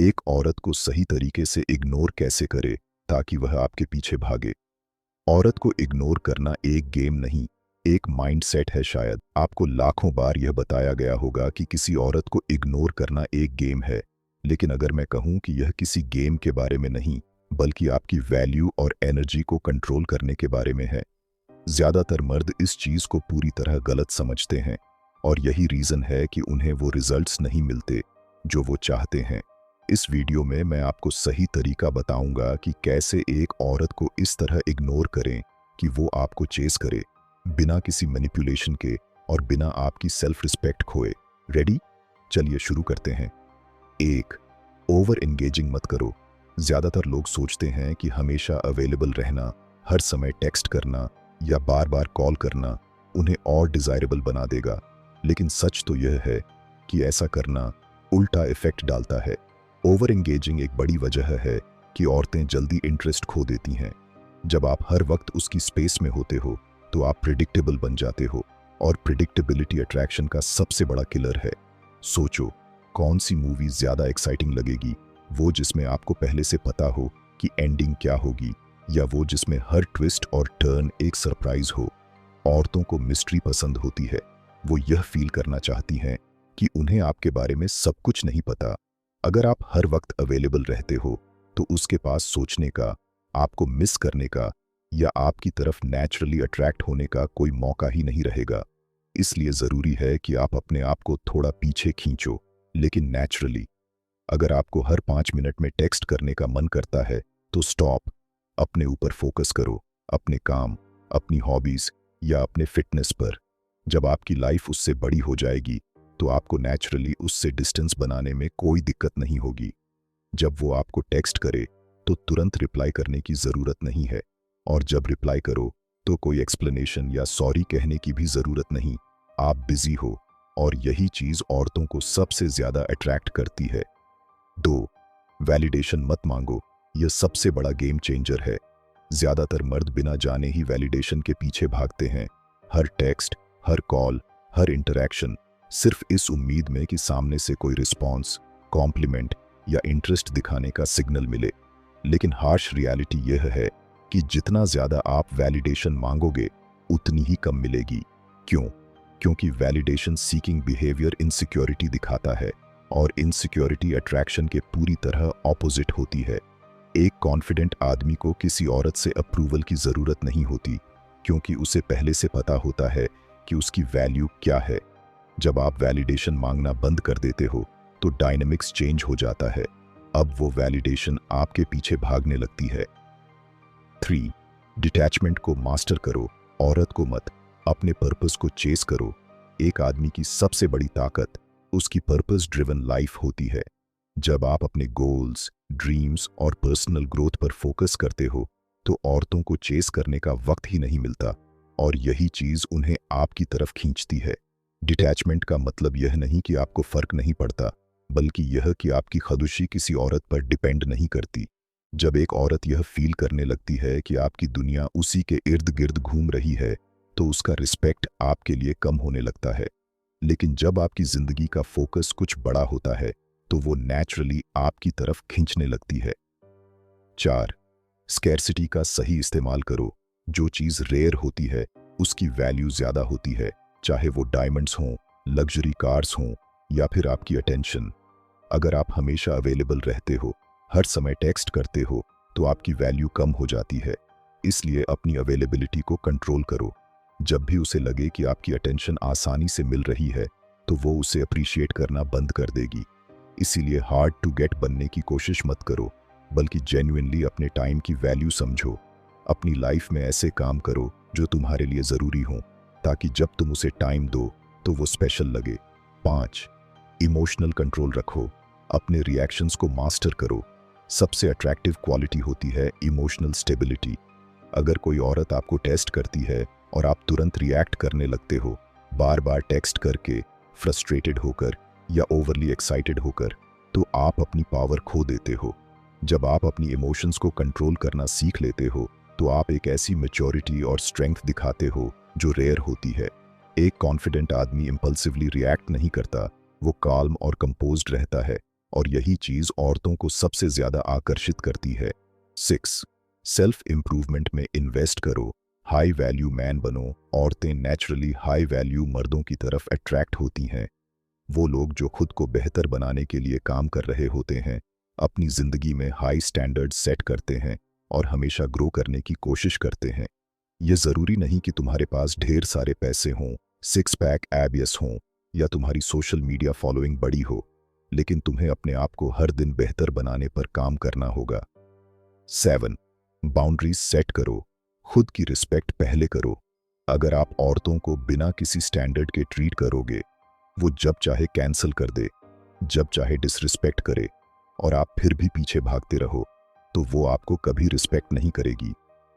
एक औरत को सही तरीके से इग्नोर कैसे करे ताकि वह आपके पीछे भागे। औरत को इग्नोर करना एक गेम नहीं, एक माइंडसेट है। शायद आपको लाखों बार यह बताया गया होगा कि किसी औरत को इग्नोर करना एक गेम है, लेकिन अगर मैं कहूं कि यह किसी गेम के बारे में नहीं, बल्कि आपकी वैल्यू और एनर्जी को कंट्रोल करने के बारे में है। ज्यादातर मर्द इस चीज को पूरी तरह गलत समझते हैं, और यही रीजन है कि उन्हें वो रिजल्ट्स नहीं मिलते जो वो चाहते हैं। इस वीडियो में मैं आपको सही तरीका बताऊंगा कि कैसे एक औरत को इस तरह इग्नोर करें कि वो आपको चेस करे, बिना किसी मैनिपुलेशन के और बिना आपकी सेल्फ रिस्पेक्ट खोए। रेडी? चलिए शुरू करते हैं। एक, ओवर एंगेजिंग मत करो। ज्यादातर लोग सोचते हैं कि हमेशा अवेलेबल रहना, हर समय टेक्स्ट करना या बार बार कॉल करना उन्हें और डिजायरेबल बना देगा, लेकिन सच तो यह है कि ऐसा करना उल्टा इफेक्ट डालता है। ओवर एंगेजिंग एक बड़ी वजह है कि औरतें जल्दी इंटरेस्ट खो देती हैं। जब आप हर वक्त उसकी स्पेस में होते हो तो आप प्रिडिक्टेबल बन जाते हो, और प्रिडिक्टेबिलिटी अट्रैक्शन का सबसे बड़ा किलर है। सोचो, कौन सी मूवी ज्यादा एक्साइटिंग लगेगी? वो जिसमें आपको पहले से पता हो कि एंडिंग क्या होगी, या वो जिसमें हर ट्विस्ट और टर्न एक सरप्राइज हो? औरतों को मिस्ट्री पसंद होती है। वो यह फील करना चाहती हैं कि उन्हें आपके बारे में सब कुछ नहीं पता। अगर आप हर वक्त अवेलेबल रहते हो तो उसके पास सोचने का, आपको मिस करने का या आपकी तरफ नेचुरली अट्रैक्ट होने का कोई मौका ही नहीं रहेगा। इसलिए जरूरी है कि आप अपने आप को थोड़ा पीछे खींचो, लेकिन नेचुरली। अगर आपको हर 5 मिनट में टेक्स्ट करने का मन करता है तो स्टॉप, अपने ऊपर फोकस करो, अपने काम, अपनी हॉबीज या अपने फिटनेस पर। जब आपकी लाइफ उससे बड़ी हो जाएगी तो आपको नेचुरली उससे डिस्टेंस बनाने में कोई दिक्कत नहीं होगी। जब वो आपको टेक्स्ट करे तो तुरंत रिप्लाई करने की जरूरत नहीं है, और जब रिप्लाई करो तो कोई एक्सप्लेनेशन या सॉरी कहने की भी जरूरत नहीं। आप बिजी हो, और यही चीज औरतों को सबसे ज्यादा अट्रैक्ट करती है। 2, वैलिडेशन मत मांगो। यह सबसे बड़ा गेम चेंजर है। ज्यादातर मर्द बिना जाने ही वैलिडेशन के पीछे भागते हैं। हर टेक्स्ट, हर कॉल, हर इंटरैक्शन, सिर्फ इस उम्मीद में कि सामने से कोई रिस्पॉन्स, कॉम्प्लीमेंट या इंटरेस्ट दिखाने का सिग्नल मिले। लेकिन हार्श रियलिटी यह है कि जितना ज्यादा आप वैलिडेशन मांगोगे उतनी ही कम मिलेगी। क्यों? क्योंकि वैलिडेशन सीकिंग बिहेवियर इनसिक्योरिटी दिखाता है, और इनसिक्योरिटी अट्रैक्शन के पूरी तरह ऑपोजिट होती है। एक कॉन्फिडेंट आदमी को किसी औरत से अप्रूवल की जरूरत नहीं होती, क्योंकि उसे पहले से पता होता है कि उसकी वैल्यू क्या है। जब आप वैलिडेशन मांगना बंद कर देते हो तो डायनामिक्स चेंज हो जाता है। अब वो वैलिडेशन आपके पीछे भागने लगती है। 3, डिटैचमेंट को मास्टर करो। औरत को मत, अपने पर्पस को चेस करो। एक आदमी की सबसे बड़ी ताकत उसकी पर्पस ड्रिवन लाइफ होती है। जब आप अपने गोल्स, ड्रीम्स और पर्सनल ग्रोथ पर फोकस करते हो तो औरतों को चेस करने का वक्त ही नहीं मिलता, और यही चीज उन्हें आपकी तरफ खींचती है। डिटैचमेंट का मतलब यह नहीं कि आपको फर्क नहीं पड़ता, बल्कि यह कि आपकी ख़ुशी किसी औरत पर डिपेंड नहीं करती। जब एक औरत यह फील करने लगती है कि आपकी दुनिया उसी के इर्द गिर्द घूम रही है तो उसका रिस्पेक्ट आपके लिए कम होने लगता है। लेकिन जब आपकी जिंदगी का फोकस कुछ बड़ा होता है तो वो नेचुरली आपकी तरफ खींचने लगती है। 4, स्कैर्सिटी का सही इस्तेमाल करो। जो चीज़ रेयर होती है उसकी वैल्यू ज़्यादा होती है, चाहे वो डायमंड्स हों, लग्जरी कार्स हों या फिर आपकी अटेंशन। अगर आप हमेशा अवेलेबल रहते हो, हर समय टेक्स्ट करते हो, तो आपकी वैल्यू कम हो जाती है। इसलिए अपनी अवेलेबिलिटी को कंट्रोल करो। जब भी उसे लगे कि आपकी अटेंशन आसानी से मिल रही है तो वो उसे अप्रिशिएट करना बंद कर देगी। इसीलिए हार्ड टू गेट बनने की कोशिश मत करो, बल्कि जेन्युइनली अपने टाइम की वैल्यू समझो। अपनी लाइफ में ऐसे काम करो जो तुम्हारे लिए ज़रूरी हो, ताकि जब तुम उसे टाइम दो तो वो स्पेशल लगे। 5, इमोशनल कंट्रोल रखो। अपने रिएक्शंस को मास्टर करो। सबसे अट्रैक्टिव क्वालिटी होती है इमोशनल स्टेबिलिटी। अगर कोई औरत आपको टेस्ट करती है और आप तुरंत रिएक्ट करने लगते हो, बार बार टेक्स्ट करके, फ्रस्ट्रेटेड होकर या ओवरली एक्साइटेड होकर, तो आप अपनी पावर खो देते हो। जब आप अपनी इमोशंस को कंट्रोल करना सीख लेते हो तो आप एक ऐसी मैच्योरिटी और स्ट्रेंथ दिखाते हो जो रेयर होती है। एक कॉन्फिडेंट आदमी इंपल्सिवली रिएक्ट नहीं करता, वो काल्म और कंपोज्ड रहता है। और यही चीज औरतों को सबसे ज्यादा आकर्षित करती है। 6. सेल्फ इंप्रूवमेंट में इन्वेस्ट करो, हाई वैल्यू मैन बनो। औरतें नेचुरली हाई वैल्यू मर्दों की तरफ अट्रैक्ट होती हैं। वो लोग जो खुद को बेहतर बनाने के लिए काम कर रहे होते हैं, अपनी जिंदगी में हाई स्टैंडर्ड्स सेट करते हैं और हमेशा ग्रो करने की कोशिश करते हैं। ये जरूरी नहीं कि तुम्हारे पास ढेर सारे पैसे हों, सिक्स पैक एबियस हों या तुम्हारी सोशल मीडिया फॉलोइंग बड़ी हो, लेकिन तुम्हें अपने आप को हर दिन बेहतर बनाने पर काम करना होगा। 7. बाउंड्रीज सेट करो, खुद की रिस्पेक्ट पहले करो। अगर आप औरतों को बिना किसी स्टैंडर्ड के ट्रीट करोगे, वो जब चाहे कैंसिल कर दे, जब चाहे डिसरिस्पेक्ट करे, और आप फिर भी पीछे भागते रहो, तो वो आपको कभी रिस्पेक्ट नहीं करेगी।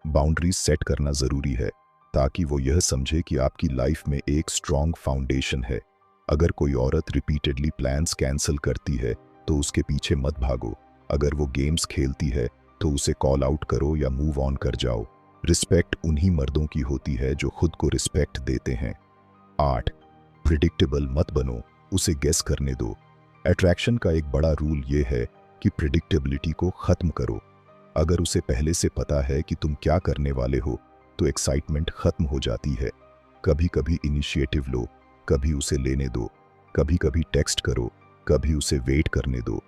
बाउंड्रीज सेट करना जरूरी है ताकि वो यह समझे कि आपकी लाइफ में एक स्ट्रॉन्ग फाउंडेशन है। अगर कोई औरत रिपीटेडली प्लान्स कैंसिल करती है तो उसके पीछे मत भागो। अगर वो गेम्स खेलती है तो उसे कॉल आउट करो या मूव ऑन कर जाओ। रिस्पेक्ट उन्हीं मर्दों की होती है जो खुद को रिस्पेक्ट देते हैं। 8. प्रिडिक्टेबल मत बनो, उसे गेस करने दो। अट्रैक्शन का एक बड़ा रूल ये है कि प्रिडिक्टेबिलिटी को खत्म करो। अगर उसे पहले से पता है कि तुम क्या करने वाले हो तो एक्साइटमेंट खत्म हो जाती है। कभी कभी इनिशिएटिव लो, कभी उसे लेने दो, कभी कभी टेक्स्ट करो, कभी उसे वेट करने दो।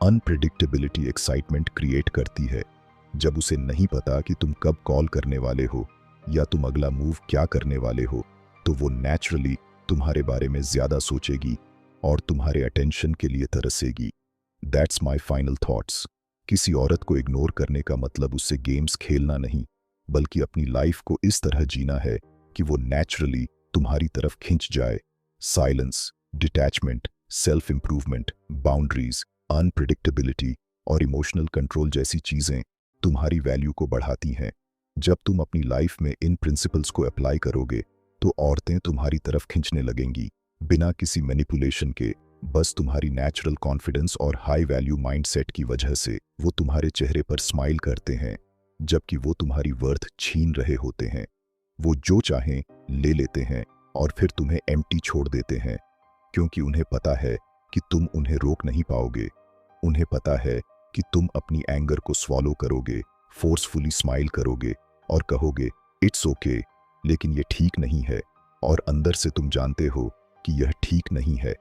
अनप्रिडिक्टेबिलिटी एक्साइटमेंट क्रिएट करती है। जब उसे नहीं पता कि तुम कब कॉल करने वाले हो या तुम अगला मूव क्या करने वाले हो, तो वो नेचुरली तुम्हारे बारे में ज्यादा सोचेगी और तुम्हारे अटेंशन के लिए तरसेगी। That's my final thoughts. किसी औरत को इग्नोर करने का मतलब उससे गेम्स खेलना नहीं, बल्कि अपनी लाइफ को इस तरह जीना है कि वो नेचुरली तुम्हारी तरफ खिंच जाए। Silence, detachment, self improvement, boundaries, unpredictability और इमोशनल कंट्रोल जैसी चीजें तुम्हारी वैल्यू को बढ़ाती हैं। जब तुम अपनी लाइफ में इन प्रिंसिपल्स को अप्लाई करोगे तो औरतें तुम्हारी तरफ खिंचने लगेंगी, बिना किसी मैनिपुलेशन के, बस तुम्हारी नेचुरल कॉन्फिडेंस और हाई वैल्यू माइंडसेट की वजह से। वो तुम्हारे चेहरे पर स्माइल करते हैं जबकि वो तुम्हारी वर्थ छीन रहे होते हैं। वो जो चाहें ले लेते हैं और फिर तुम्हें एम्प्टी छोड़ देते हैं, क्योंकि उन्हें पता है कि तुम उन्हें रोक नहीं पाओगे। उन्हें पता है कि तुम अपनी एंगर को स्वॉलो करोगे, फोर्सफुली स्माइल करोगे और कहोगे इट्स ओके, लेकिन ये ठीक नहीं है, और अंदर से तुम जानते हो कि यह ठीक नहीं है।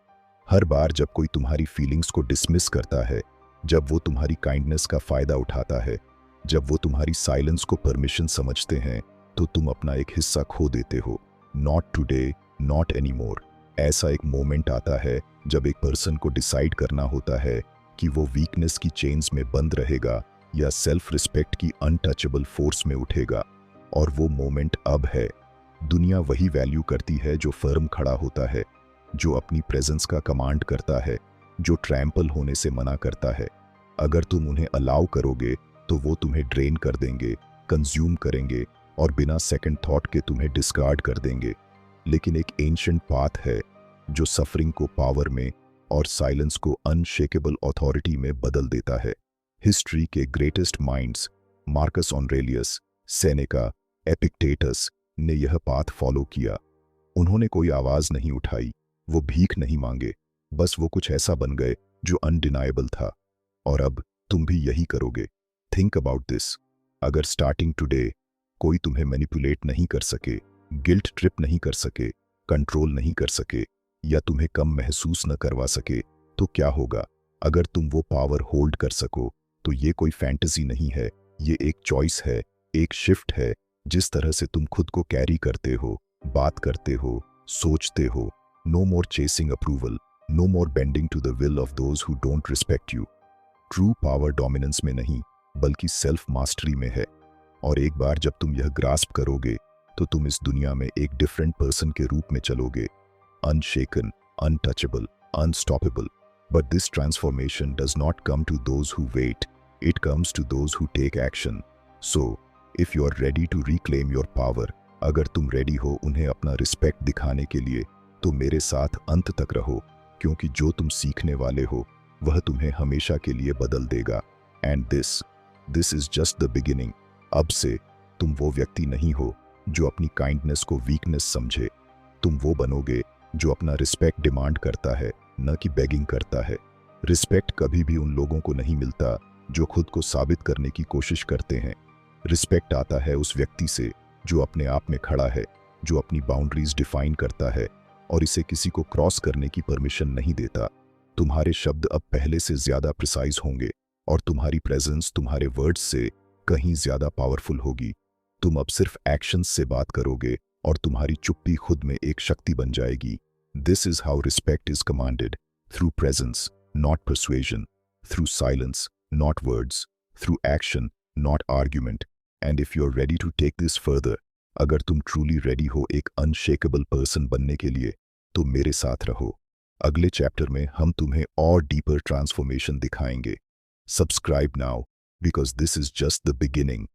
हर बार जब कोई तुम्हारी फीलिंग्स को डिसमिस करता है, जब वो तुम्हारी काइंडनेस का फायदा उठाता है, जब वो तुम्हारी साइलेंस को परमिशन समझते हैं, तो तुम अपना एक हिस्सा खो देते हो। Not today, not anymore. ऐसा एक मोमेंट आता है जब एक पर्सन को डिसाइड करना होता है कि वो वीकनेस की चेन्स में बंद रहेगा या सेल्फ रिस्पेक्ट की अनटचेबल फोर्स में उठेगा, और वो मोमेंट अब है। दुनिया वही वैल्यू करती है जो फर्म खड़ा होता है, जो अपनी प्रेजेंस का कमांड करता है, जो ट्रैम्पल होने से मना करता है। अगर तुम उन्हें अलाउ करोगे तो वो तुम्हें ड्रेन कर देंगे, कंज्यूम करेंगे और बिना सेकंड थॉट के तुम्हें डिस्कार्ड कर देंगे। लेकिन एक एंशिएंट पाथ है जो सफरिंग को पावर में और साइलेंस को अनशेकेबल अथॉरिटी में बदल देता है। हिस्ट्री के greatest minds Marcus Aurelius, Seneca, Epictetus ने यह पाथ फॉलो किया। उन्होंने कोई आवाज नहीं उठाई, वो भीख नहीं मांगे, बस वो कुछ ऐसा बन गए जो अनडिनाएबल था। और अब तुम भी यही करोगे। Think about this. अगर स्टार्टिंग टुडे कोई तुम्हें मैनिपुलेट नहीं कर सके, गिल्ट ट्रिप नहीं कर सके, कंट्रोल नहीं कर सके या तुम्हें कम महसूस न करवा सके, तो क्या होगा? अगर तुम वो पावर होल्ड कर सको तो ये कोई फैंटेसी नहीं है, ये एक चॉइस है, एक शिफ्ट है। जिस तरह से तुम खुद को कैरी करते हो, बात करते हो, सोचते हो। No more chasing approval, no more bending to the will of those who don't respect you. True power dominance में नहीं, बल्कि सेल्फ मास्टरी में है। और एक बार जब तुम यह ग्रास्प करोगे तो तुम इस दुनिया में एक डिफरेंट पर्सन के रूप में चलोगे, unshaken, untouchable, unstoppable. But this transformation does not come to those who wait, it comes to those who take action. So if you are ready to reclaim your power, अगर तुम ready हो उन्हें अपना respect दिखाने के लिए, तो मेरे साथ अंत तक रहो, क्योंकि जो तुम सीखने वाले हो वह तुम्हें हमेशा के लिए बदल देगा। And this is just the beginning. अब से तुम वो व्यक्ति नहीं हो जो अपनी काइंडनेस को वीकनेस समझे। तुम वो बनोगे जो अपना रिस्पेक्ट डिमांड करता है, न कि बेगिंग करता है। रिस्पेक्ट कभी भी उन लोगों को नहीं मिलता जो खुद को साबित करने की कोशिश करते हैं। रिस्पेक्ट आता है उस व्यक्ति से जो अपने आप में खड़ा है, जो अपनी बाउंड्रीज डिफाइन करता है और इसे किसी को क्रॉस करने की परमिशन नहीं देता। तुम्हारे शब्द अब पहले से ज्यादा प्रिसाइज होंगे और तुम्हारी प्रेजेंस तुम्हारे वर्ड्स से कहीं ज्यादा पावरफुल होगी। तुम अब सिर्फ एक्शंस से बात करोगे और तुम्हारी चुप्पी खुद में एक शक्ति बन जाएगी। This is how respect is commanded, through presence not persuasion, through silence not words, through action not argument. And if you are ready to take this further, अगर तुम ट्रूली रेडी हो एक अनशेकेबल पर्सन बनने के लिए, तो मेरे साथ रहो। अगले चैप्टर में हम तुम्हें और डीपर ट्रांसफॉर्मेशन दिखाएंगे। Subscribe now, because this is just the beginning.